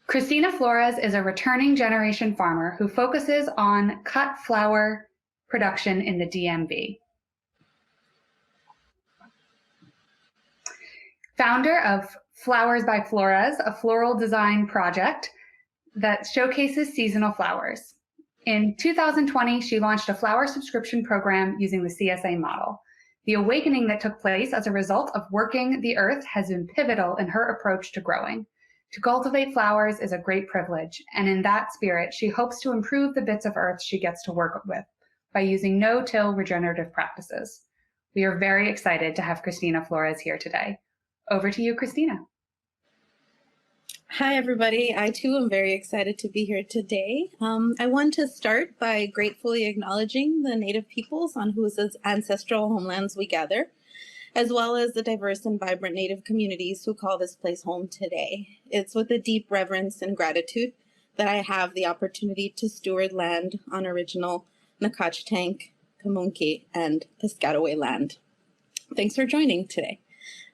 Cristina Flores is a returning generation farmer who focuses on cut flower production in the DMV. Founder of Flowers by Flores, a floral design project that showcases seasonal flowers. In 2020, she launched a flower subscription program using the CSA model. The awakening that took place as a result of working the earth has been pivotal in her approach to growing. To cultivate flowers is a great privilege, and in that spirit, she hopes to improve the bits of earth she gets to work with by using no-till regenerative practices. We are very excited to have Cristina Flores here today. Over to you, Cristina. Hi, everybody. I, too, am very excited to be here today. I want to start by gratefully acknowledging the Native peoples on whose ancestral homelands we gather, as well as the diverse and vibrant Native communities who call this place home today. It's with a deep reverence and gratitude that I have the opportunity to steward land on original Nacotchtank, Pamunkey, and Piscataway land. Thanks for joining today.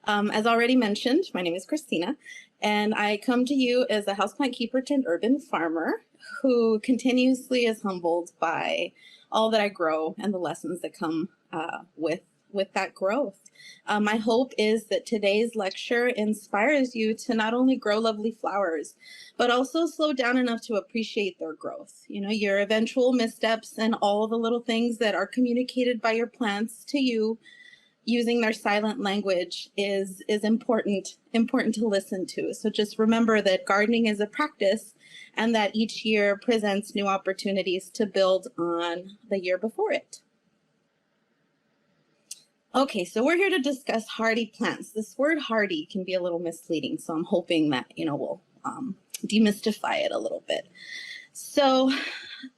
As already mentioned, my name is Cristina, and I come to you as a houseplant keeper turned urban farmer who continuously is humbled by all that I grow and the lessons that come with that growth. My hope is that today's lecture inspires you to not only grow lovely flowers, but also slow down enough to appreciate their growth. You know, your eventual missteps and all the little things that are communicated by your plants to you using their silent language is important to listen to. So just remember that gardening is a practice and that each year presents new opportunities to build on the year before it. Okay, so we're here to discuss hardy plants. This word hardy can be a little misleading, so I'm hoping that, we'll demystify it a little bit. So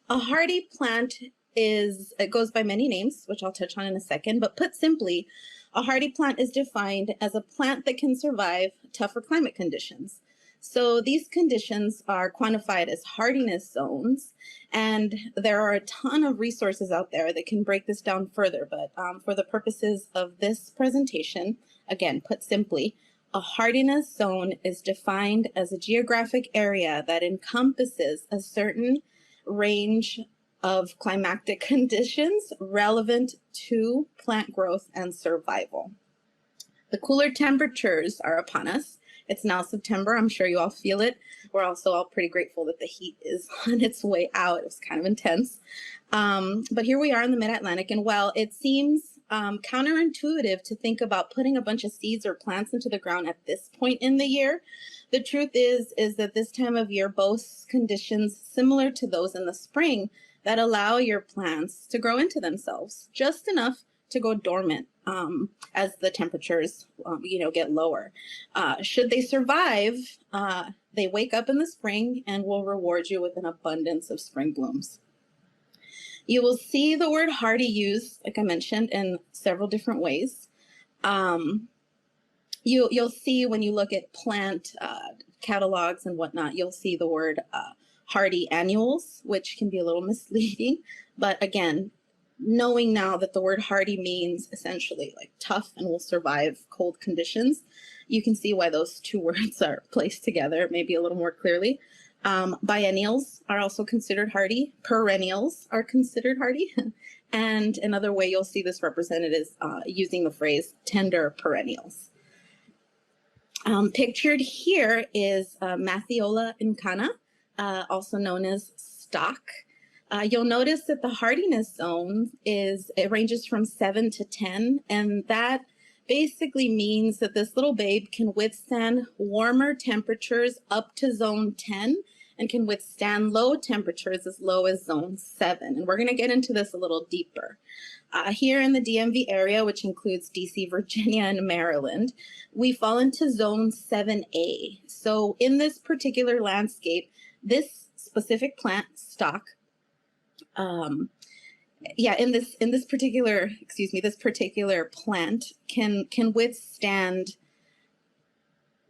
a hardy plant it goes by many names, which I'll touch on in a second, but put simply, a hardy plant is defined as a plant that can survive tougher climate conditions. So these conditions are quantified as hardiness zones, and there are a ton of resources out there that can break this down further, but for the purposes of this presentation, again, put simply, a hardiness zone is defined as a geographic area that encompasses a certain range of climatic conditions relevant to plant growth and survival. The cooler temperatures are upon us. It's now September. I'm sure you all feel it. We're also all pretty grateful that the heat is on its way out. It was kind of intense. But here we are in the mid-Atlantic, and while it seems counterintuitive to think about putting a bunch of seeds or plants into the ground at this point in the year, the truth is that this time of year boasts conditions similar to those in the spring that allow your plants to grow into themselves, just enough to go dormant as the temperatures, get lower. Should they survive, they wake up in the spring and will reward you with an abundance of spring blooms. You will see the word hardy used, like I mentioned, in several different ways. You'll see when you look at plant catalogs and whatnot, you'll see the word hardy annuals, which can be a little misleading. But again, knowing now that the word hardy means essentially like tough and will survive cold conditions, you can see why those two words are placed together maybe a little more clearly. Biennials are also considered hardy. Perennials are considered hardy. And another way you'll see this represented is using the phrase tender perennials. Pictured here is Mathiola incana, also known as stock. You'll notice that the hardiness zone it ranges from 7 to 10, and that basically means that this little babe can withstand warmer temperatures up to zone 10 and can withstand low temperatures as low as zone 7. And we're going to get into this a little deeper. Here in the DMV area, which includes DC, Virginia, and Maryland, we fall into zone 7A. So in this particular landscape, this specific plant stock, this particular plant can withstand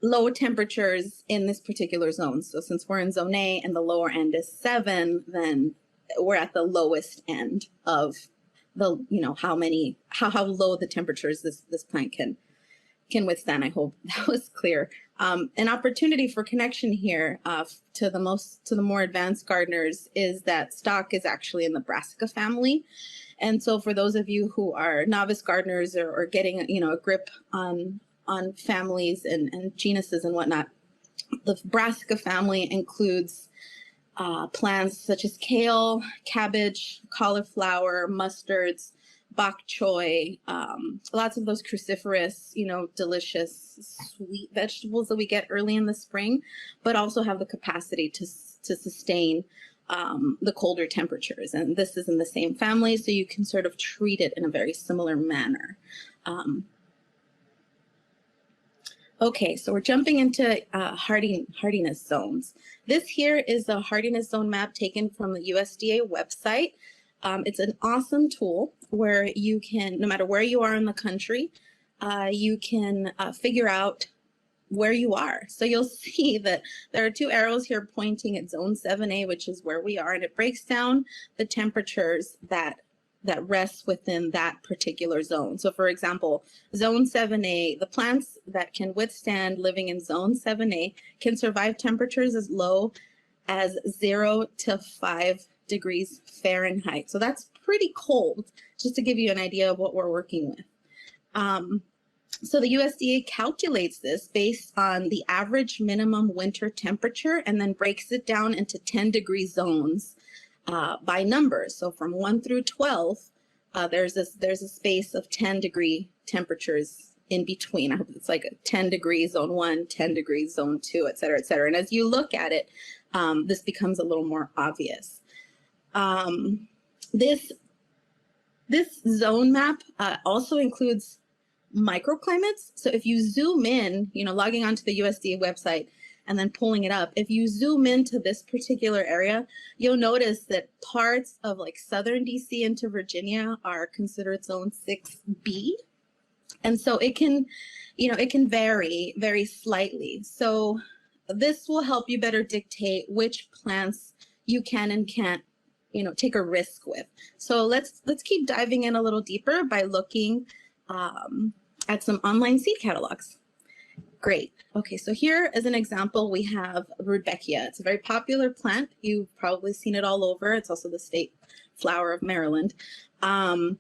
low temperatures in this particular zone. So since we're in zone A and the lower end is 7, then we're at the lowest end of the, how low the temperatures this plant can withstand. I hope that was clear. An opportunity for connection here to the more advanced gardeners is that stock is actually in the brassica family. And so for those of you who are novice gardeners or getting, a grip on families and genuses and whatnot, the brassica family includes plants such as kale, cabbage, cauliflower, mustards, bok choy, lots of those cruciferous, delicious sweet vegetables that we get early in the spring, but also have the capacity to sustain the colder temperatures. And this is in the same family, so you can sort of treat it in a very similar manner. Okay, so we're jumping into hardiness zones. This here is a hardiness zone map taken from the USDA website. It's an awesome tool where you can, no matter where you are in the country, you can figure out where you are. So you'll see that there are two arrows here pointing at zone 7A, which is where we are, and it breaks down the temperatures that rest within that particular zone. So for example, zone 7A, the plants that can withstand living in zone 7A can survive temperatures as low as 0 to 5 degrees Fahrenheit. So that's pretty cold, just to give you an idea of what we're working with. So the USDA calculates this based on the average minimum winter temperature and then breaks it down into 10-degree zones by numbers. So from 1 through 12, there's a space of 10-degree temperatures in between. I hope it's like a 10 degrees zone 1, 10 degrees zone 2, et cetera, et cetera. And as you look at it, this becomes a little more obvious. This zone map also includes microclimates. So if you zoom in, logging onto the USDA website and then pulling it up, if you zoom into this particular area, you'll notice that parts of like southern DC into Virginia are considered zone 6B. And so it can vary very slightly. So this will help you better dictate which plants you can and can't take a risk with. So let's keep diving in a little deeper by looking at some online seed catalogs. Great. Okay, so here as an example, we have Rudbeckia. It's a very popular plant. You've probably seen it all over. It's also the state flower of Maryland. So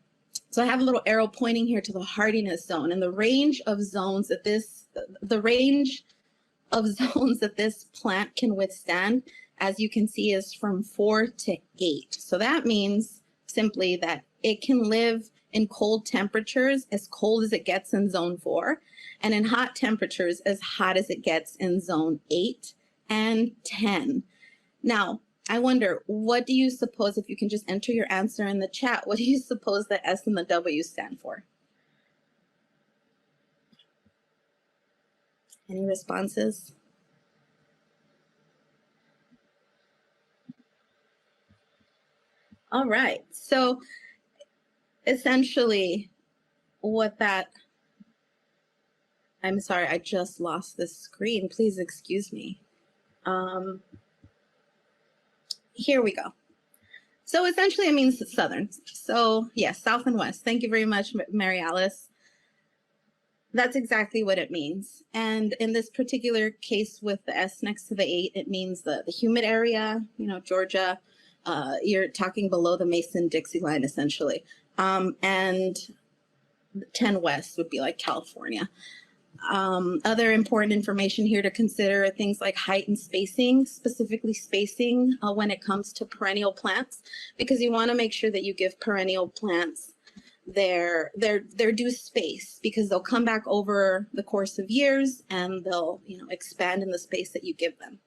I have a little arrow pointing here to the hardiness zone, and the range of zones that this plant can withstand, as you can see, is from 4 to 8. So that means simply that it can live in cold temperatures, as cold as it gets in zone 4, and in hot temperatures, as hot as it gets in zone 8 and 10. Now, I wonder, what do you suppose, if you can just enter your answer in the chat, what do you suppose the S and the W stand for? Any responses? All right, so essentially what that, I'm sorry, I just lost the screen. Please excuse me. Here we go. So essentially it means southern. So yes, south and west. Thank you very much, Mary Alice. That's exactly what it means. And in this particular case with the S next to the 8, it means the humid area, Georgia, you're talking below the Mason-Dixie line essentially. And 10 west would be like California. Other important information here to consider are things like height and spacing, specifically spacing when it comes to perennial plants, because you want to make sure that you give perennial plants their due space, because they'll come back over the course of years and they'll expand in the space that you give them.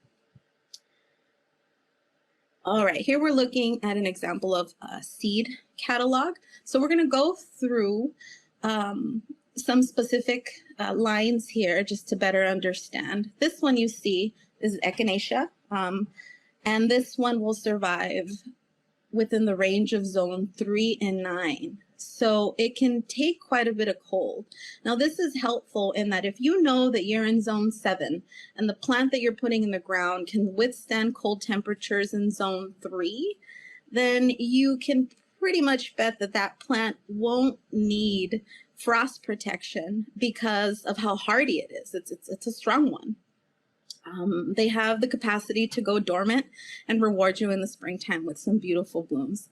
All right, here we're looking at an example of a seed catalog. So we're going to go through some specific lines here just to better understand. This one you see is Echinacea, and this one will survive within the range of zone 3 and 9. So it can take quite a bit of cold. Now this is helpful in that if you know that you're in zone 7 and the plant that you're putting in the ground can withstand cold temperatures in zone 3, then you can pretty much bet that that plant won't need frost protection because of how hardy it is. It's a strong one. They have the capacity to go dormant and reward you in the springtime with some beautiful blooms.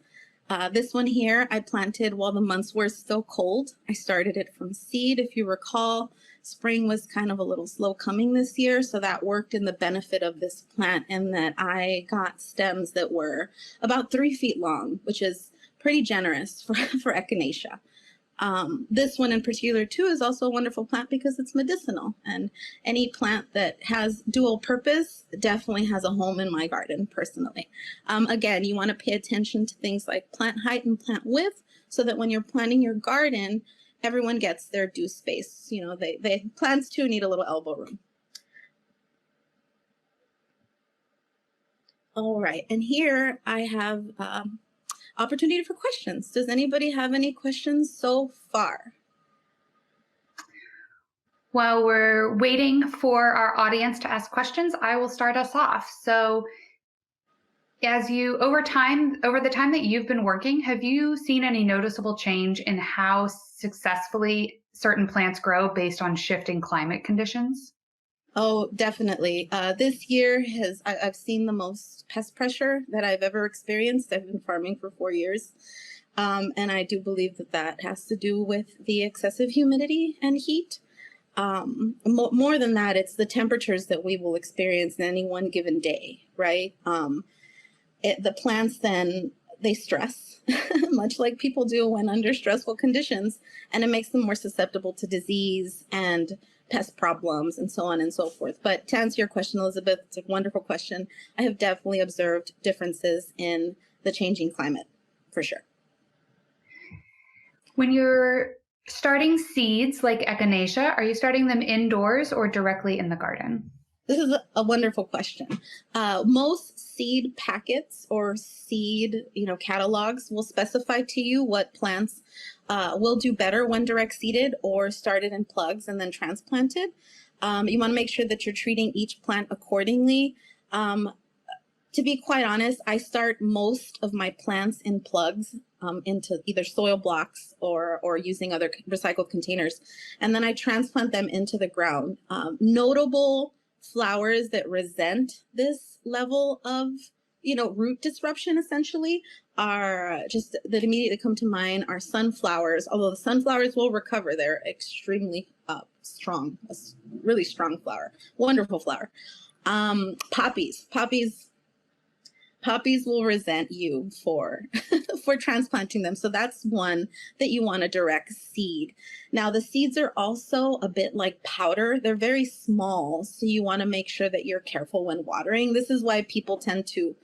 This one here, I planted while the months were still cold. I started it from seed. If you recall, spring was kind of a little slow coming this year, so that worked in the benefit of this plant in that I got stems that were about 3 feet long, which is pretty generous for Echinacea. This one in particular too is also a wonderful plant because it's medicinal, and any plant that has dual purpose definitely has a home in my garden personally. Again, you want to pay attention to things like plant height and plant width so that when you're planting your garden, everyone gets their due space. You know, plants too need a little elbow room. All right, and here I have opportunity for questions. Does anybody have any questions so far? While we're waiting for our audience to ask questions, I will start us off. So as you, over the time that you've been working, have you seen any noticeable change in how successfully certain plants grow based on shifting climate conditions? Oh, definitely. This year I've seen the most pest pressure that I've ever experienced. I've been farming for 4 years. And I do believe that has to do with the excessive humidity and heat. More than that, it's the temperatures that we will experience in any one given day, right? The plants then, they stress, much like people do when under stressful conditions, and it makes them more susceptible to disease and pest problems and so on and so forth. But to answer your question, Elizabeth, it's a wonderful question. I have definitely observed differences in the changing climate, for sure. When you're starting seeds like Echinacea, are you starting them indoors or directly in the garden? This is a wonderful question. Most seed packets or seed, catalogs will specify to you what plants will do better when direct seeded or started in plugs and then transplanted. You want to make sure that you're treating each plant accordingly. To be quite honest, I start most of my plants in plugs into either soil blocks or using other recycled containers, and then I transplant them into the ground. Notable flowers that resent this level of root disruption essentially are just that immediately come to mind are sunflowers, although the sunflowers will recover. They're extremely strong, a really strong flower, wonderful flower. Poppies will resent you for for transplanting them. So that's one that you want to direct seed. Now the seeds are also a bit like powder. They're very small, so you want to make sure that you're careful when watering. This is why people tend to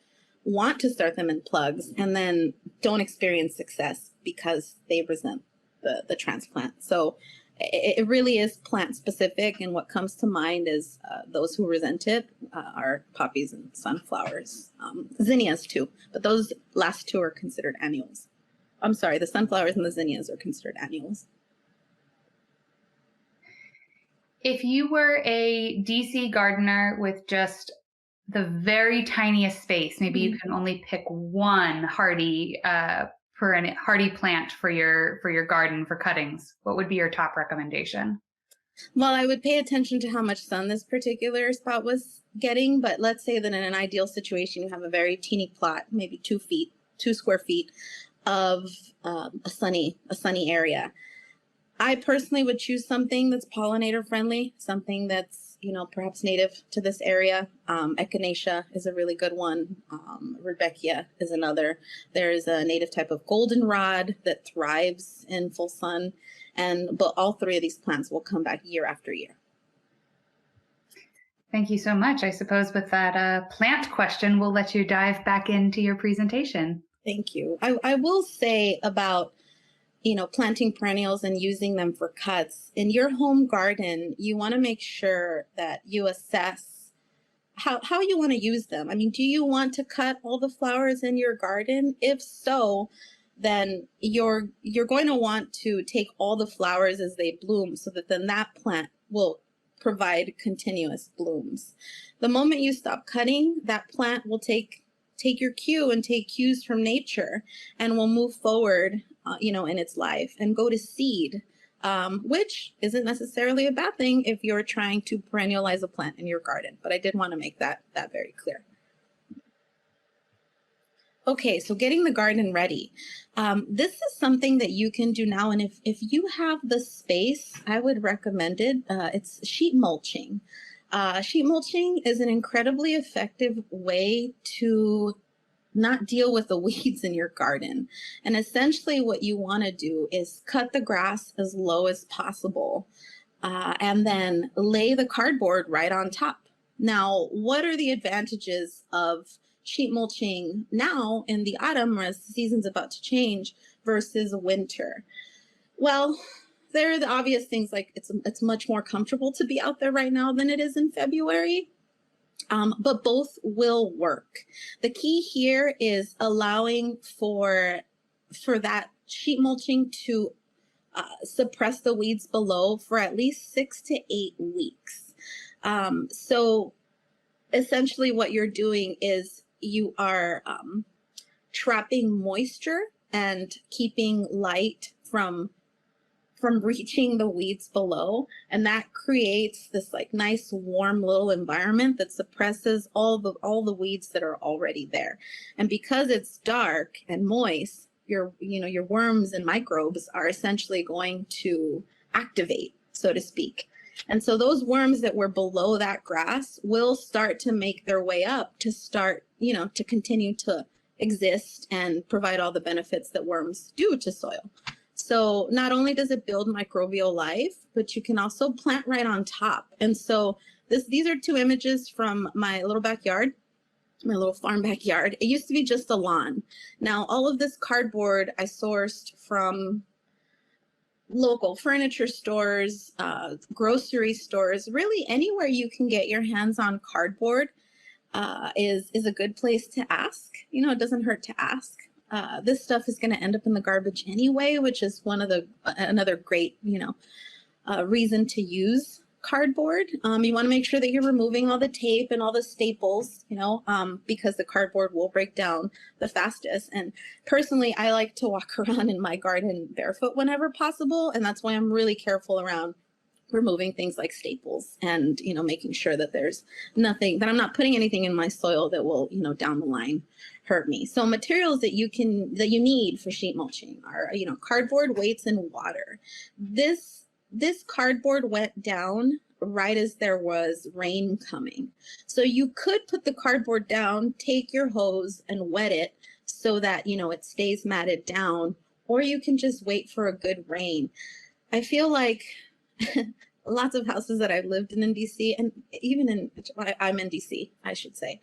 want to start them in plugs and then don't experience success because they resent the transplant. So it really is plant specific, and what comes to mind is those who resent it are poppies and sunflowers, zinnias too, but those last two are considered annuals. I'm sorry, the sunflowers and the zinnias are considered annuals. If you were a DC gardener with just the very tiniest space, maybe you can only pick one hardy plant for your garden for cuttings, what would be your top recommendation? Well, I would pay attention to how much sun this particular spot was getting, but let's say that in an ideal situation, you have a very teeny plot, maybe 2 square feet of a sunny area. I personally would choose something that's pollinator friendly, something that's perhaps native to this area. Echinacea is a really good one. Rudbeckia is another. There is a native type of goldenrod that thrives in full sun, but all three of these plants will come back year after year. Thank you so much. I suppose with that plant question, we'll let you dive back into your presentation. Thank you. I will say about planting perennials and using them for cuts. In your home garden, you want to make sure that you assess how you want to use them. I mean, do you want to cut all the flowers in your garden? If so, then you're going to want to take all the flowers as they bloom so that then that plant will provide continuous blooms. The moment you stop cutting, that plant will take your cue and take cues from nature and will move forward in its life and go to seed. which isn't necessarily a bad thing if you're trying to perennialize a plant in your garden. But I did want to make that very clear. Okay, so getting the garden ready. This is something that you can do now. And if you have the space, I would recommend it. It's sheet mulching. Sheet mulching is an incredibly effective way to not deal with the weeds in your garden. And essentially what you want to do is cut the grass as low as possible, and then lay the cardboard right on top. Now, what are the advantages of sheet mulching now in the autumn, as the season's about to change, versus winter? Well, there are the obvious things, like it's much more comfortable to be out there right now than it is in February. But both will work. The key here is allowing for that sheet mulching to suppress the weeds below for at least 6 to 8 weeks. So essentially what you're doing is you are trapping moisture and keeping light from reaching the weeds below, and that creates this like nice warm little environment that suppresses all the weeds that are already there. And because it's dark and moist, your worms and microbes are essentially going to activate, so to speak. And so those worms that were below that grass will start to make their way up to start, to continue to exist and provide all the benefits that worms do to soil. So not only does it build microbial life, but you can also plant right on top. And so these are 2 images from my little backyard, my little farm backyard. It used to be just a lawn. Now, all of this cardboard I sourced from local furniture stores, grocery stores, really anywhere you can get your hands on cardboard is a good place to ask. It doesn't hurt to ask. This stuff is going to end up in the garbage anyway, which is another great, reason to use cardboard. You want to make sure that you're removing all the tape and all the staples, because the cardboard will break down the fastest. And personally, I like to walk around in my garden barefoot whenever possible. And that's why I'm really careful around removing things like staples and, making sure that there's nothing, that I'm not putting anything in my soil that will, down the line hurt me. So materials that you need for sheet mulching are, cardboard, weights, and water. This cardboard went down right as there was rain coming. So you could put the cardboard down, take your hose and wet it so that, it stays matted down, or you can just wait for a good rain. I feel like lots of houses that I've lived in DC, and even I'm in DC, I should say,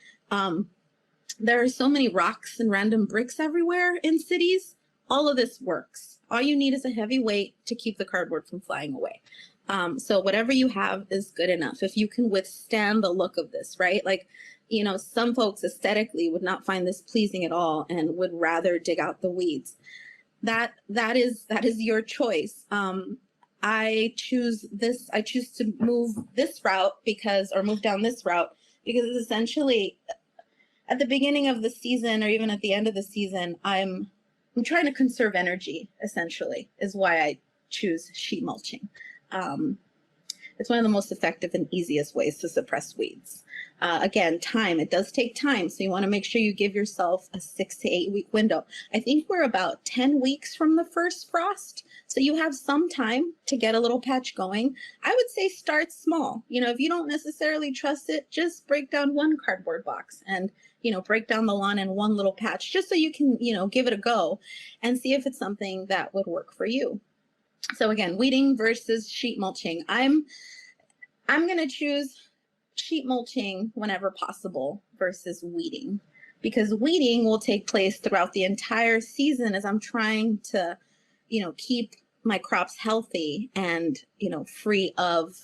there are so many rocks and random bricks everywhere in cities. All of this works. All you need is a heavy weight to keep the cardboard from flying away. So whatever you have is good enough. If you can withstand the look of this, right? Like, some folks aesthetically would not find this pleasing at all and would rather dig out the weeds. That is your choice. I choose to move this route move down this route because it's essentially at the beginning of the season, or even at the end of the season, I'm trying to conserve energy, essentially, is why I choose sheet mulching. It's one of the most effective and easiest ways to suppress weeds. Again, time, it does take time. So you want to make sure you give yourself a 6 to 8 week window. I think we're about 10 weeks from the first frost. So you have some time to get a little patch going. I would say start small. If you don't necessarily trust it, just break down one cardboard box and, break down the lawn in one little patch, just so you can, give it a go and see if it's something that would work for you. So again, weeding versus sheet mulching. I'm going to choose sheet mulching whenever possible versus weeding, because weeding will take place throughout the entire season as I'm trying to, keep my crops healthy and, free of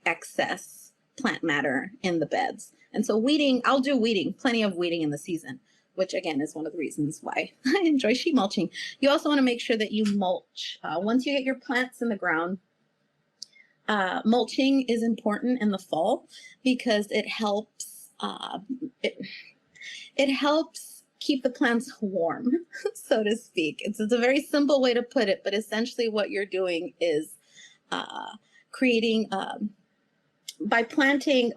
excess plant matter in the beds. And so weeding, I'll do weeding, plenty of weeding in the season, which again is one of the reasons why I enjoy sheet mulching. You also want to make sure that you mulch. Once you get your plants in the ground, mulching is important in the fall because it helps it helps keep the plants warm, so to speak. It's a very simple way to put it, but essentially what you're doing is creating, by planting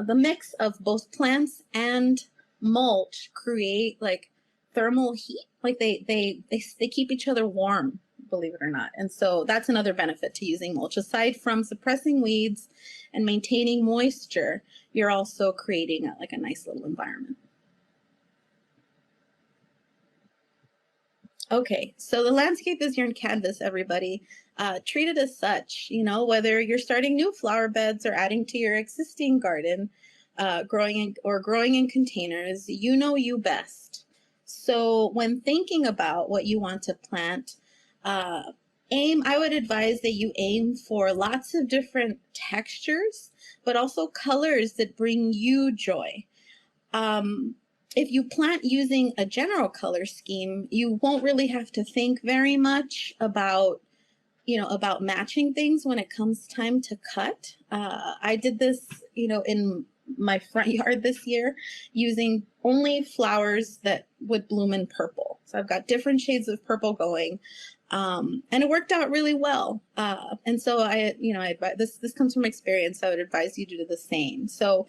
the mix of both plants and mulch create like thermal heat, like they keep each other warm, believe it or not. And so that's another benefit to using mulch. Aside from suppressing weeds and maintaining moisture, you're also creating like a nice little environment. Okay, so the landscape is your canvas, everybody. Treat it as such, you know, whether you're starting new flower beds or adding to your existing garden, growing in containers, you know you best. So when thinking about what you want to plant, I would advise that you aim for lots of different textures, but also colors that bring you joy. If you plant using a general color scheme, you won't really have to think very much about, about matching things when it comes time to cut. I did this, in my front yard this year using only flowers that would bloom in purple. So I've got different shades of purple going. And it worked out really well. And so this comes from experience. I would advise you to do the same. So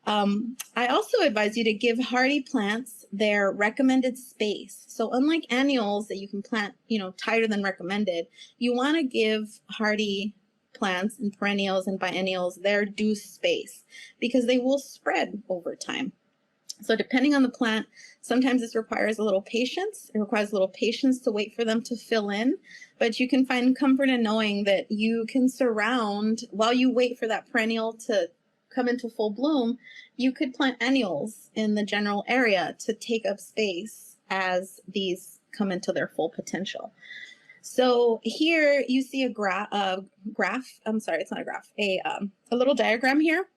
I also advise you to give hardy plants their recommended space. So unlike annuals that you can plant, tighter than recommended, you want to give hardy plants and perennials and biennials their due space because they will spread over time. So depending on the plant, sometimes this requires a little patience. It requires a little patience to wait for them to fill in, but you can find comfort in knowing that you can surround, while you wait for that perennial to come into full bloom, you could plant annuals in the general area to take up space as these come into their full potential. So here you see a little diagram here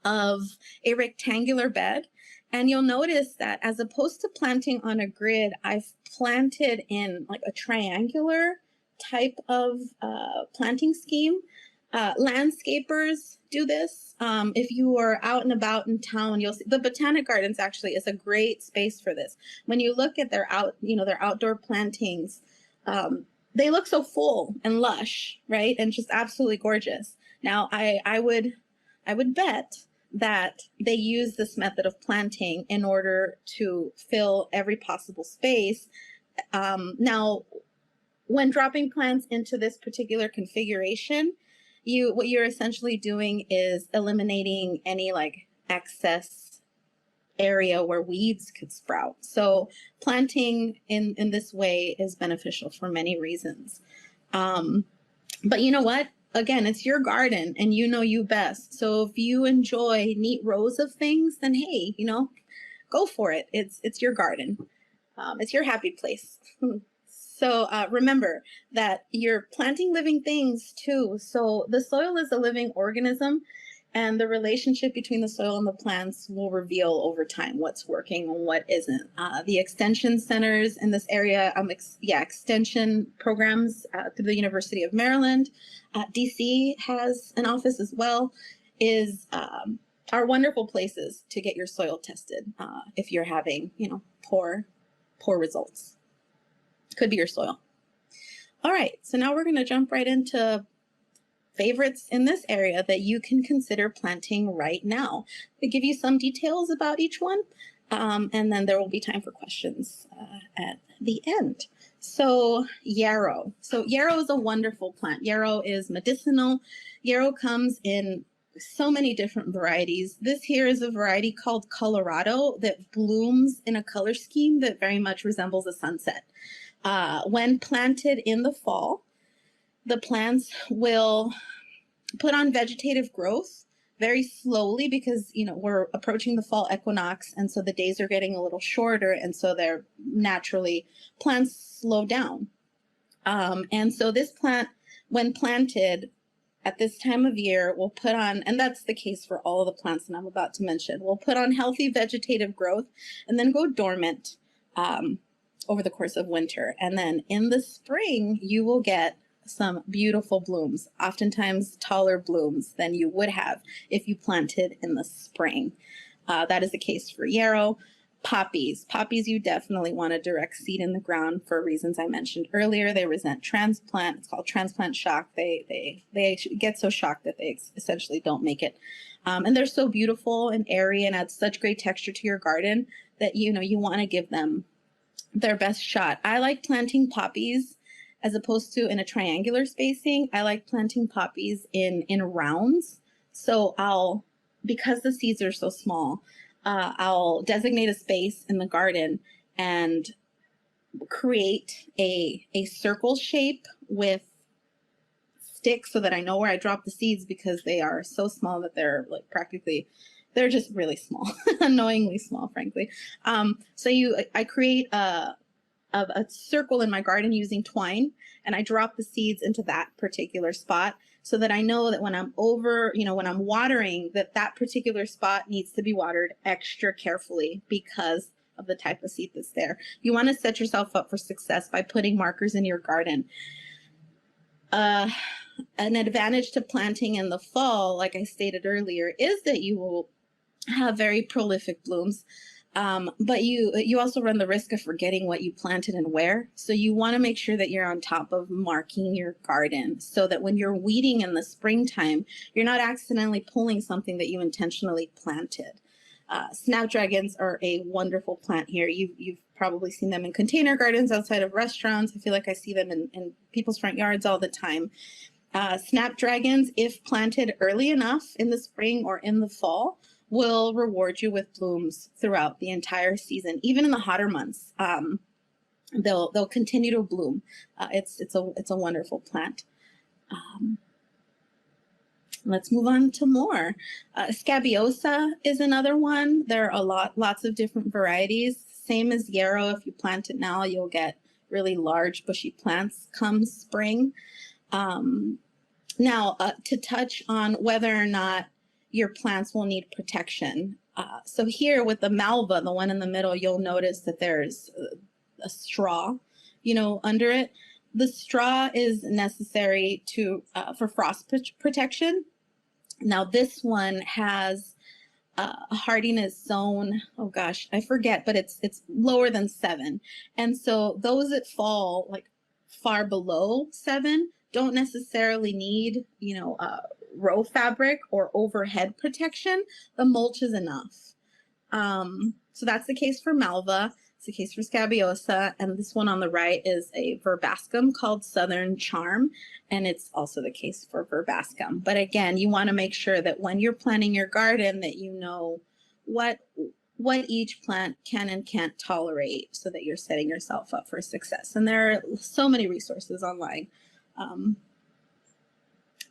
of a rectangular bed. And you'll notice that as opposed to planting on a grid, I've planted in like a triangular type of planting scheme. Landscapers do this. If you are out and about in town, you'll see the Botanic Gardens actually is a great space for this. When you look at their outdoor plantings, they look so full and lush, right? And just absolutely gorgeous. Now, I would bet that they use this method of planting in order to fill every possible space. Now, when dropping plants into this particular configuration, what you're essentially doing is eliminating any like excess area where weeds could sprout. So planting in this way is beneficial for many reasons. But you know what? Again, it's your garden and you know you best. So if you enjoy neat rows of things, then hey, go for it. It's your garden. It's your happy place. So remember that you're planting living things too. So the soil is a living organism, and the relationship between the soil and the plants will reveal over time what's working and what isn't. The extension centers in this area, extension programs through the University of Maryland, DC has an office as well, are wonderful places to get your soil tested if you're having, poor results. Could be your soil. All right, so now we're going to jump right into favorites in this area that you can consider planting right now. I'll give you some details about each one, and then there will be time for questions at the end. So yarrow. So yarrow is a wonderful plant. Yarrow is medicinal. Yarrow comes in so many different varieties. This here is a variety called Colorado that blooms in a color scheme that very much resembles a sunset. When planted in the fall, the plants will put on vegetative growth very slowly because, we're approaching the fall equinox. And so the days are getting a little shorter. And so they're naturally, plants slow down. And so this plant, when planted at this time of year, will put on, and that's the case for all of the plants that I'm about to mention, will put on healthy vegetative growth and then go dormant over the course of winter. And then in the spring, you will get some beautiful blooms, oftentimes taller blooms than you would have if you planted in the spring. That is the case for yarrow. Poppies. Poppies, you definitely want to direct seed in the ground for reasons I mentioned earlier. They resent transplant. It's called transplant shock. They get so shocked that they essentially don't make it. And they're so beautiful and airy and add such great texture to your garden that, you know, you want to give them their best shot. I like planting poppies as opposed to in a triangular spacing. I like planting poppies in rounds. So because the seeds are so small, I'll designate a space in the garden and create a circle shape with sticks so that I know where I drop the seeds, because they are so small that they're like they're just really small, annoyingly small, frankly. I create a circle in my garden using twine, and I drop the seeds into that particular spot, so that I know that when I'm when I'm watering, that particular spot needs to be watered extra carefully because of the type of seed that's there. You want to set yourself up for success by putting markers in your garden. An advantage to planting in the fall, like I stated earlier, is that you will have very prolific blooms. But you also run the risk of forgetting what you planted and where. So you want to make sure that you're on top of marking your garden, so that when you're weeding in the springtime, you're not accidentally pulling something that you intentionally planted. Snapdragons are a wonderful plant here. You've probably seen them in container gardens outside of restaurants. I feel like I see them in people's front yards all the time. Snapdragons, if planted early enough in the spring or in the fall, will reward you with blooms throughout the entire season. Even in the hotter months, they'll continue to bloom. It's a wonderful plant. Let's move on to more. Scabiosa is another one. There are lots of different varieties. Same as yarrow. If you plant it now, you'll get really large bushy plants come spring. Now, to touch on whether or not your plants will need protection. So here with the malva, the one in the middle, you'll notice that there's a straw, under it. The straw is necessary for frost protection. Now this one has a hardiness zone. Oh gosh, I forget, but it's lower than 7. And so those that fall like far below 7 don't necessarily need, row fabric or overhead protection. The mulch is enough. So that's the case for malva. It's the case for scabiosa. And this one on the right is a verbascum called Southern Charm. And it's also the case for verbascum. But again, you want to make sure that when you're planting your garden that you know what each plant can and can't tolerate, so that you're setting yourself up for success. And there are so many resources online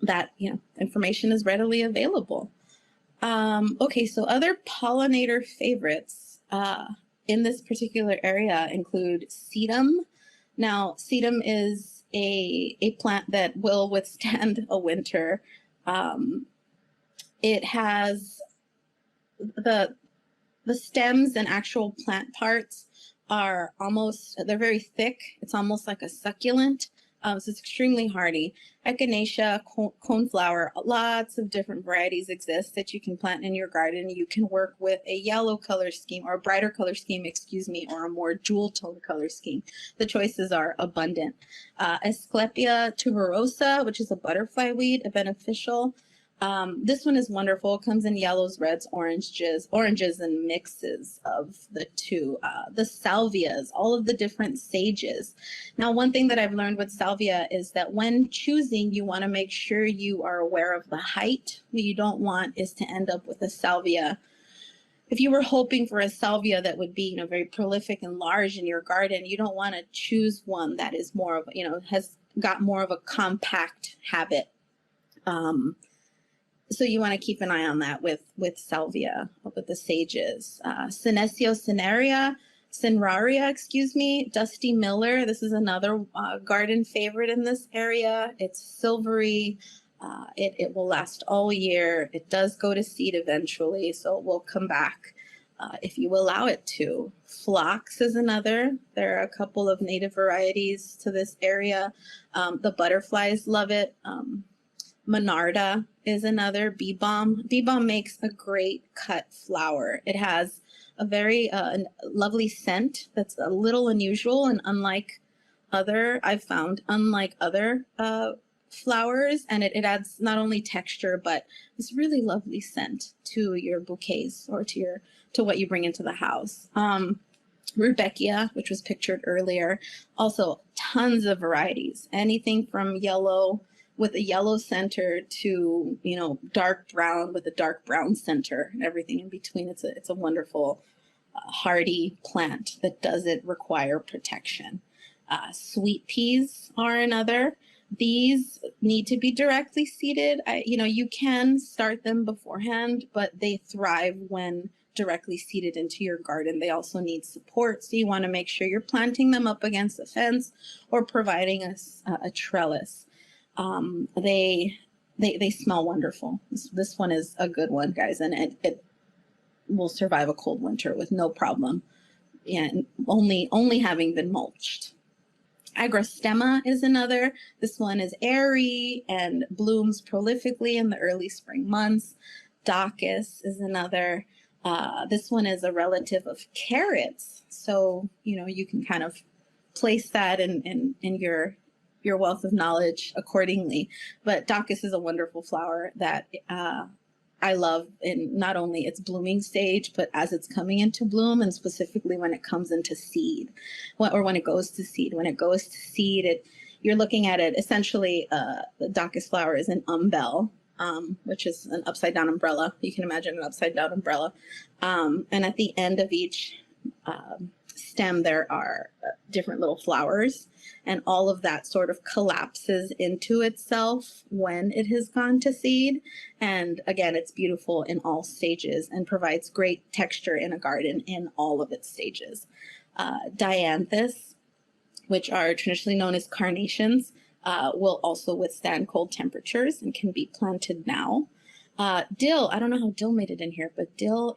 that information is readily available. Okay, so other pollinator favorites in this particular area include sedum. Now, sedum is a plant that will withstand a winter. It has the stems and actual plant parts are they're very thick. It's almost like a succulent. So it's extremely hardy. Echinacea, coneflower, lots of different varieties exist that you can plant in your garden. You can work with a yellow color scheme or a brighter color scheme, or a more jewel tone color scheme. The choices are abundant. Asclepia tuberosa, which is a butterfly weed, a beneficial. This one is wonderful. It comes in yellows, reds, oranges, and mixes of the two. The salvias, all of the different sages. Now, one thing that I've learned with salvia is that when choosing, you want to make sure you are aware of the height. What you don't want is to end up with a salvia. If you were hoping for a salvia that would be, very prolific and large in your garden, you don't want to choose one that is more of, has got more of a compact habit. So you want to keep an eye on that with salvia, with the sages. Senecio cineraria, Dusty Miller. This is another garden favorite in this area. It's silvery. It will last all year. It does go to seed eventually, so it will come back if you allow it to. Phlox is another. There are a couple of native varieties to this area. The butterflies love it. Monarda is another. Bee balm. Bee balm makes a great cut flower. It has a very lovely scent that's a little unusual and I've found unlike other flowers, and it adds not only texture but this really lovely scent to your bouquets or to what you bring into the house. Rudbeckia, which was pictured earlier, also tons of varieties, anything from yellow with a yellow center to, you know, dark brown with a dark brown center and everything in between. It's a wonderful hardy plant that doesn't require protection. Sweet peas are another. These need to be directly seeded. You can start them beforehand, but they thrive when directly seeded into your garden. They also need support, so you want to make sure you're planting them up against a fence or providing a trellis. They smell wonderful. This one is a good one, guys, and it will survive a cold winter with no problem, and only having been mulched. Agrostemma is another. This one is airy and blooms prolifically in the early spring months. Daucus is another. This one is a relative of carrots, so you can kind of place that in your wealth of knowledge accordingly. But Daucus is a wonderful flower that I love in not only its blooming stage, but as it's coming into bloom, and specifically when it comes into seed, or when it goes to seed. When it goes to seed, you're looking at it essentially. The Daucus flower is an umbel, which is an upside down umbrella. You can imagine an upside down umbrella. And at the end of each stem, there are different little flowers, and all of that sort of collapses into itself when it has gone to seed. And again, it's beautiful in all stages and provides great texture in a garden in all of its stages. Dianthus, which are traditionally known as carnations, will also withstand cold temperatures and can be planted now. Dill, I don't know how dill made it in here, but dill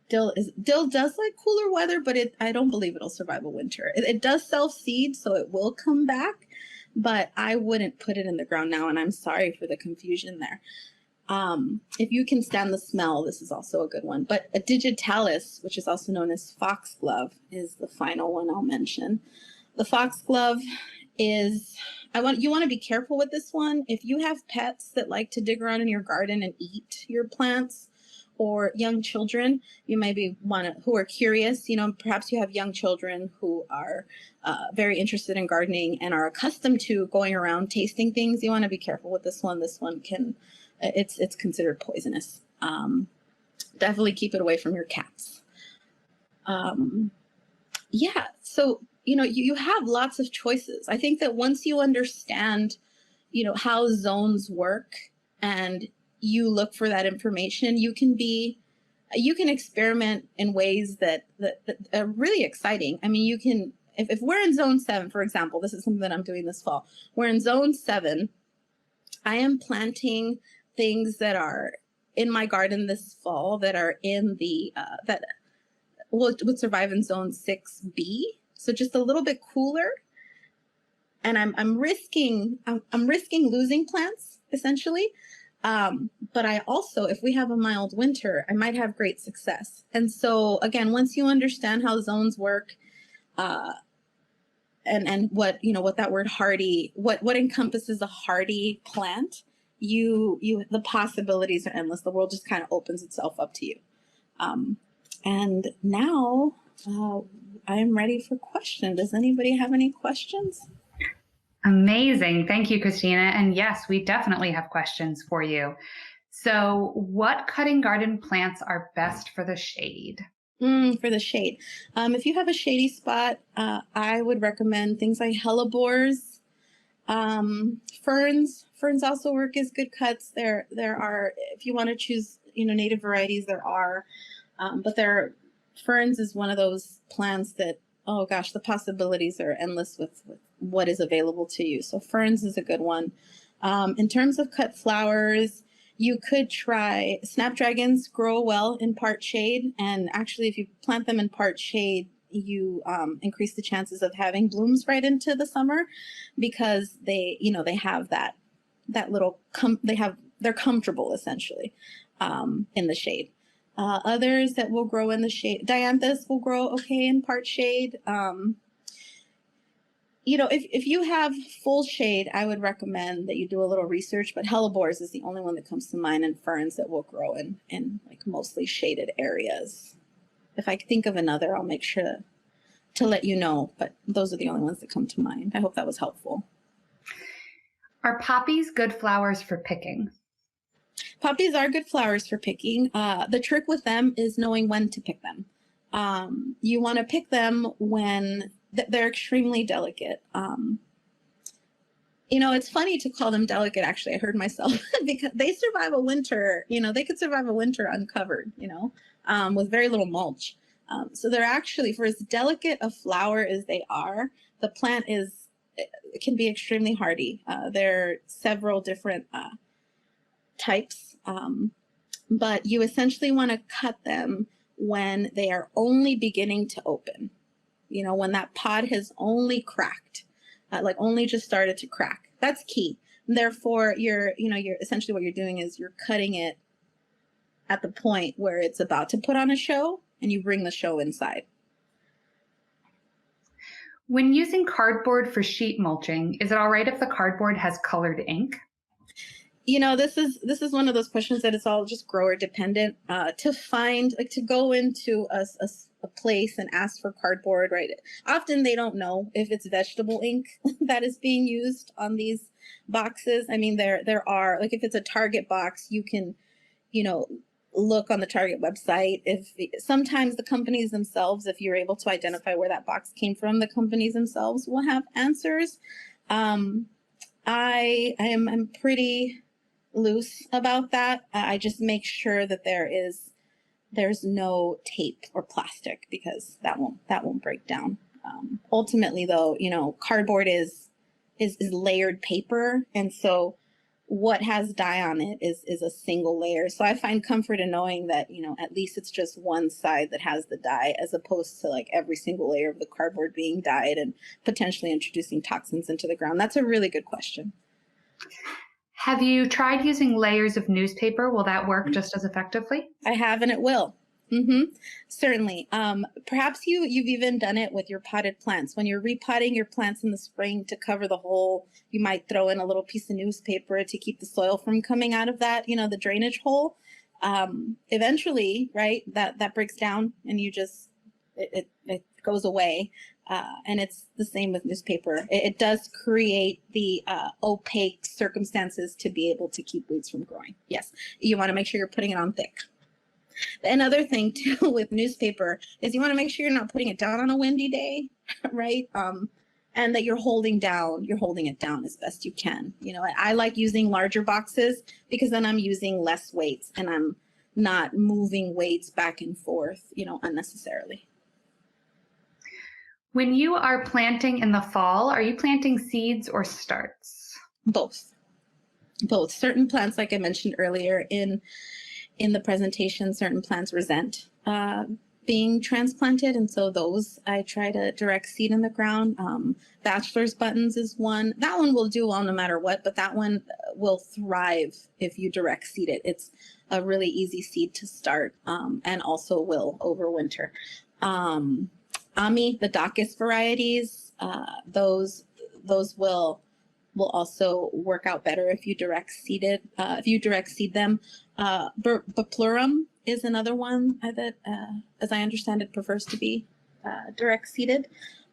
does like cooler weather, but I don't believe it'll survive a winter. It does self-seed, so it will come back, but I wouldn't put it in the ground now, and I'm sorry for the confusion there. If you can stand the smell, this is also a good one. But a digitalis, which is also known as foxglove, is the final one I'll mention. The foxglove is, you want to be careful with this one. If you have pets that like to dig around in your garden and eat your plants, or young children, you maybe who are curious, perhaps you have young children who are very interested in gardening and are accustomed to going around tasting things. You want to be careful with this one. This one it's considered poisonous. Definitely keep it away from your cats. Yeah, so, you have lots of choices. I think that once you understand, how zones work, and you look for that information, you can experiment in ways that are really exciting. I mean, you can, if we're in zone 7, for example, this is something that I'm doing this fall. We're in zone 7. I am planting things that are in my garden this fall that are in the, that would survive in zone 6B. So just a little bit cooler. And I'm risking losing plants essentially. But I also, if we have a mild winter, I might have great success. And so again, once you understand how zones work, and what that word hardy, what encompasses a hardy plant, the possibilities are endless. The world just kind of opens itself up to you. And now I am ready for questions. Does anybody have any questions? Amazing. Thank you, Cristina. And yes, we definitely have questions for you. So what cutting garden plants are best for the shade? For the shade. If you have a shady spot, I would recommend things like hellebores. Ferns also work as good cuts. There are, if you want to choose, native varieties, there are, but ferns is one of those plants that, oh gosh, the possibilities are endless with what is available to you. So ferns is a good one. In terms of cut flowers, you could try, snapdragons grow well in part shade. And actually, if you plant them in part shade, you increase the chances of having blooms right into the summer, because they have that little, they're comfortable essentially in the shade. Others that will grow in the shade, dianthus will grow okay in part shade. You know, if you have full shade, I would recommend that you do a little research, but hellebores is the only one that comes to mind, and ferns that will grow in like mostly shaded areas. If I think of another, I'll make sure to let you know, but those are the only ones that come to mind. I hope that was helpful. Are poppies good flowers for picking? Poppies are good flowers for picking. The trick with them is knowing when to pick them. You want to pick them when they're extremely delicate. You know, it's funny to call them delicate, actually. I heard myself because they survive a winter, you know, they could survive a winter uncovered, you know, with very little mulch. So they're actually, for as delicate a flower as they are, the plant can be extremely hardy. There are several different types, but you essentially want to cut them when they are only beginning to open. You know, when that pod has only cracked, like only just started to crack. That's key. Therefore, you're essentially what you're doing is you're cutting it at the point where it's about to put on a show, and you bring the show inside. When using cardboard for sheet mulching, is it all right if the cardboard has colored ink? You know, this is one of those questions that it's all just grower dependent. To find, like, to go into a place and ask for cardboard, right? Often they don't know if it's vegetable ink that is being used on these boxes. I mean, there are, like, if it's a Target box, you can, you know, look on the Target website. If sometimes the companies themselves, if you're able to identify where that box came from, the companies themselves will have answers. I'm pretty loose about that. I just make sure that there's no tape or plastic, because that won't break down. Ultimately, though, you know, cardboard is layered paper, and so what has dye on it is a single layer. So I find comfort in knowing that, you know, at least it's just one side that has the dye, as opposed to like every single layer of the cardboard being dyed and potentially introducing toxins into the ground. That's a really good question. Have you tried using layers of newspaper? Will that work just as effectively? I have, and it will. Certainly. Perhaps you've even done it with your potted plants. When you're repotting your plants in the spring to cover the hole, you might throw in a little piece of newspaper to keep the soil from coming out of that, you know, the drainage hole. Eventually, right, that breaks down, and you just, it goes away. And it's the same with newspaper. It does create the opaque circumstances to be able to keep weeds from growing. Yes, you want to make sure you're putting it on thick. Another thing too with newspaper is you want to make sure you're not putting it down on a windy day, right? And that you're holding it down as best you can. You know, I like using larger boxes because then I'm using less weights and I'm not moving weights back and forth, you know, unnecessarily. When you are planting in the fall, are you planting seeds or starts? Both. Certain plants, like I mentioned earlier in the presentation, certain plants resent being transplanted, and so those I try to direct seed in the ground. Bachelor's buttons is one. That one will do well no matter what, but that one will thrive if you direct seed it. It's a really easy seed to start, and also will overwinter. Ami, the Daucus varieties, those will also work out better if you direct seed them. Buplurum is another one that, as I understand it, prefers to be direct seeded.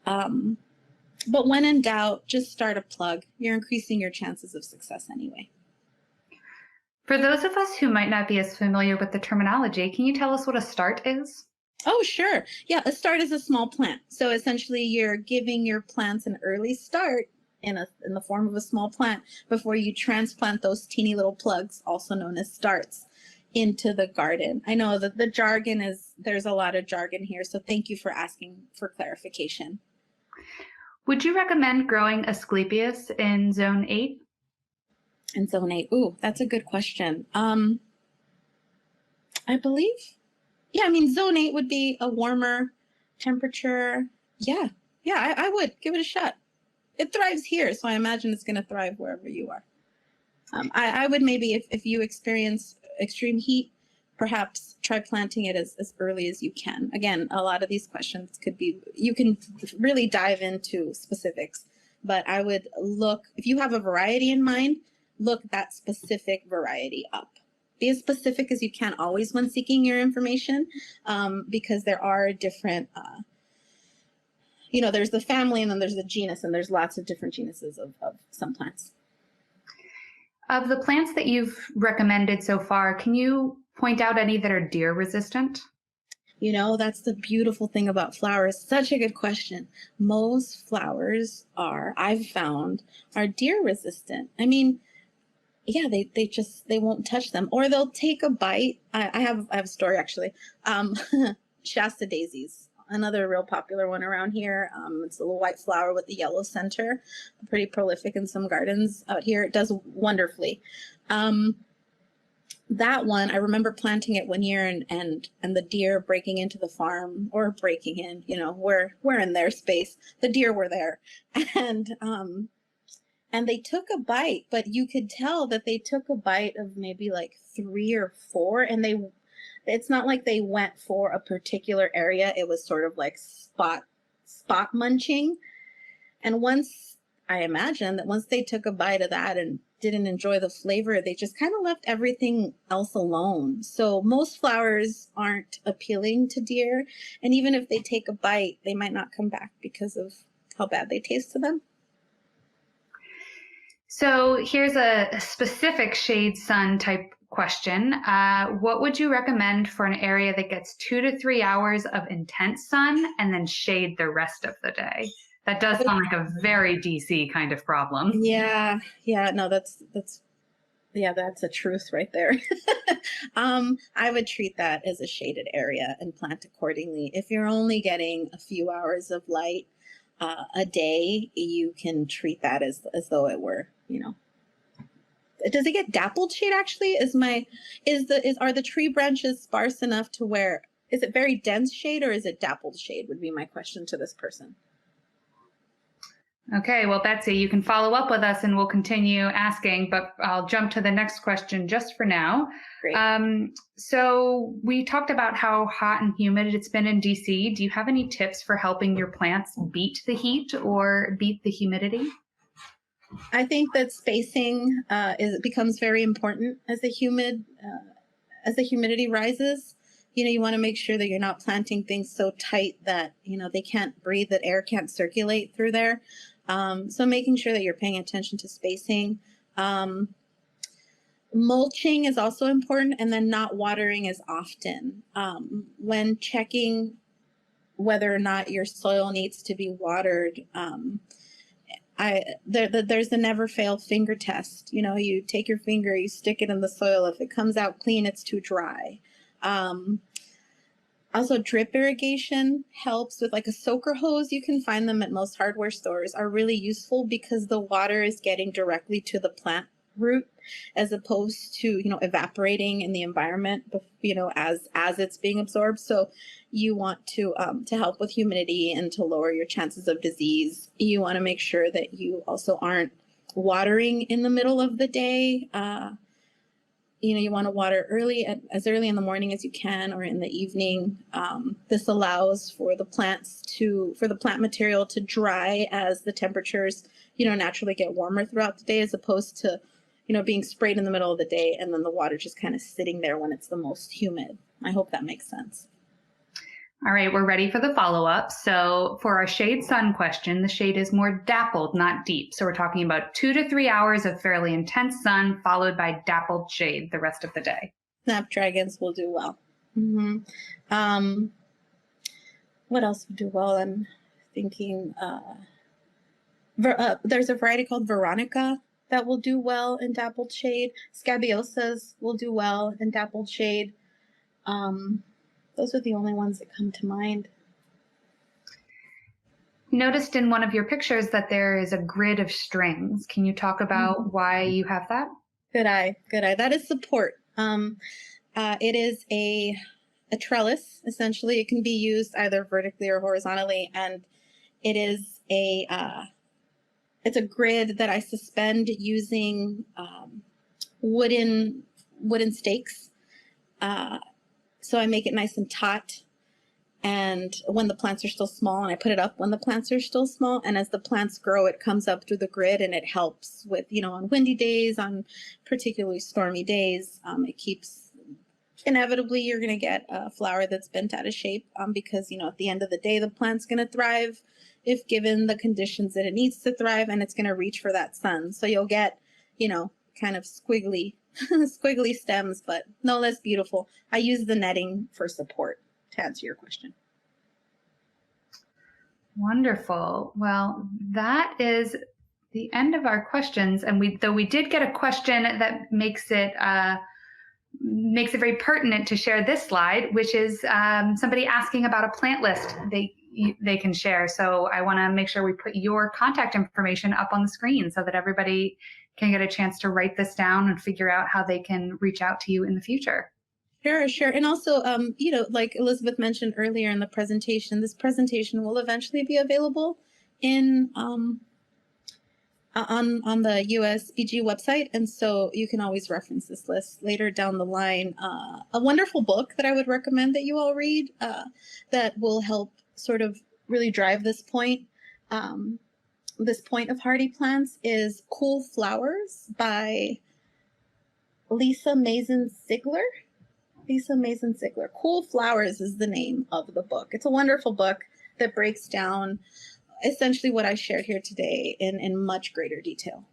But when in doubt, just start a plug. You're increasing your chances of success anyway. For those of us who might not be as familiar with the terminology, can you tell us what a start is? Oh, sure. Yeah, a start is a small plant. So essentially you're giving your plants an early start in the form of a small plant before you transplant those teeny little plugs, also known as starts, into the garden. I know that the jargon there's a lot of jargon here, so thank you for asking for clarification. Would you recommend growing Asclepias in Zone 8? In Zone 8, ooh, that's a good question. I believe, yeah, I mean, Zone 8 would be a warmer temperature. Yeah, I would give it a shot. It thrives here, so I imagine it's going to thrive wherever you are. I would maybe, if you experience extreme heat, perhaps try planting it as early as you can. Again, a lot of these questions could be, you can really dive into specifics, but I would look, if you have a variety in mind, look that specific variety up. Be as specific as you can always when seeking your information, because there are different, you know, there's the family and then there's the genus, and there's lots of different genuses of some plants. Of the plants that you've recommended so far, can you point out any that are deer resistant? You know, that's the beautiful thing about flowers. Such a good question. Most flowers are, I've found, are deer resistant. I mean, yeah, they won't touch them, or they'll take a bite. I have a story actually. Shasta daisies, another real popular one around here. It's a little white flower with the yellow center, pretty prolific in some gardens out here. It does wonderfully. That one, I remember planting it one year and the deer breaking into the farm, or breaking in, you know, we're in their space. The deer were there. And they took a bite, but you could tell that they took a bite of maybe like 3 or 4, and it's not like they went for a particular area. It was sort of like spot munching. And I imagine that once they took a bite of that and didn't enjoy the flavor, they just kind of left everything else alone. So most flowers aren't appealing to deer. And even if they take a bite, they might not come back because of how bad they taste to them. So here's a specific shade sun type question. What would you recommend for an area that gets 2 to 3 hours of intense sun and then shade the rest of the day? That does sound like a very DC kind of problem. Yeah, no, that's a truth right there. I would treat that as a shaded area and plant accordingly. If you're only getting a few hours of light a day, you can treat that as though it were, you know. Does it get dappled shade actually? Are the tree branches sparse enough to where, is it very dense shade or is it dappled shade, would be my question to this person. Okay, well, Betsy, you can follow up with us and we'll continue asking, but I'll jump to the next question just for now. Great. So we talked about how hot and humid it's been in DC. Do you have any tips for helping your plants beat the heat or beat the humidity? I think that spacing becomes very important as the humidity rises. You know, you want to make sure that you're not planting things so tight that, you know, they can't breathe, that air can't circulate through there. So making sure that you're paying attention to spacing. Mulching is also important, and then not watering as often. When checking whether or not your soil needs to be watered, there's the never fail finger test. You know, you take your finger, you stick it in the soil. If it comes out clean, it's too dry. Also, drip irrigation helps with, like a soaker hose. You can find them at most hardware stores, are really useful because the water is getting directly to the plant root as opposed to, you know, evaporating in the environment, you know, as it's being absorbed. So you want to help with humidity and to lower your chances of disease. You want to make sure that you also aren't watering in the middle of the day. You know, you want to water as early in the morning as you can, or in the evening. This allows for the plant material to dry as the temperatures, you know, naturally get warmer throughout the day, as opposed to, you know, being sprayed in the middle of the day and then the water just kind of sitting there when it's the most humid. I hope that makes sense. All right, we're ready for the follow-up. So for our shade sun question, the shade is more dappled, not deep. So we're talking about 2 to 3 hours of fairly intense sun followed by dappled shade the rest of the day. Snapdragons will do well. Mm-hmm. What else would do well? I'm thinking there's a variety called Veronica that will do well in dappled shade. Scabiosas will do well in dappled shade. Those are the only ones that come to mind. Noticed in one of your pictures that there is a grid of strings. Can you talk about why you have that? Good eye. That is support. It is a trellis, essentially. It can be used either vertically or horizontally, and it is it's a grid that I suspend using wooden stakes. So I make it nice and taut. And when the plants are still small, and I put it up when the plants are still small. And as the plants grow, it comes up through the grid, and it helps with, on windy days, on particularly stormy days. It keeps, inevitably, you're going to get a flower that's bent out of shape because, at the end of the day, the plant's going to thrive if given the conditions that it needs to thrive, and it's going to reach for that sun. So you'll get, kind of squiggly, squiggly stems, but no less beautiful. I use the netting for support, to answer your question. Wonderful. Well, that is the end of our questions. And we did get a question that makes it very pertinent to share this slide, which is somebody asking about a plant list they can share. So I want to make sure we put your contact information up on the screen so that everybody can get a chance to write this down and figure out how they can reach out to you in the future. Sure. And also, like Elizabeth mentioned earlier in the presentation, this presentation will eventually be available on the USBG website. And so you can always reference this list later down the line. A wonderful book that I would recommend that you all read that will help sort of really drive this point of hardy plants is Cool Flowers by Lisa Mason-Sigler. Cool Flowers is the name of the book. It's a wonderful book that breaks down essentially what I shared here today in much greater detail.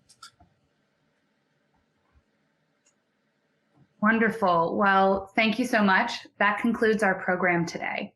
Wonderful. Well, thank you so much. That concludes our program today.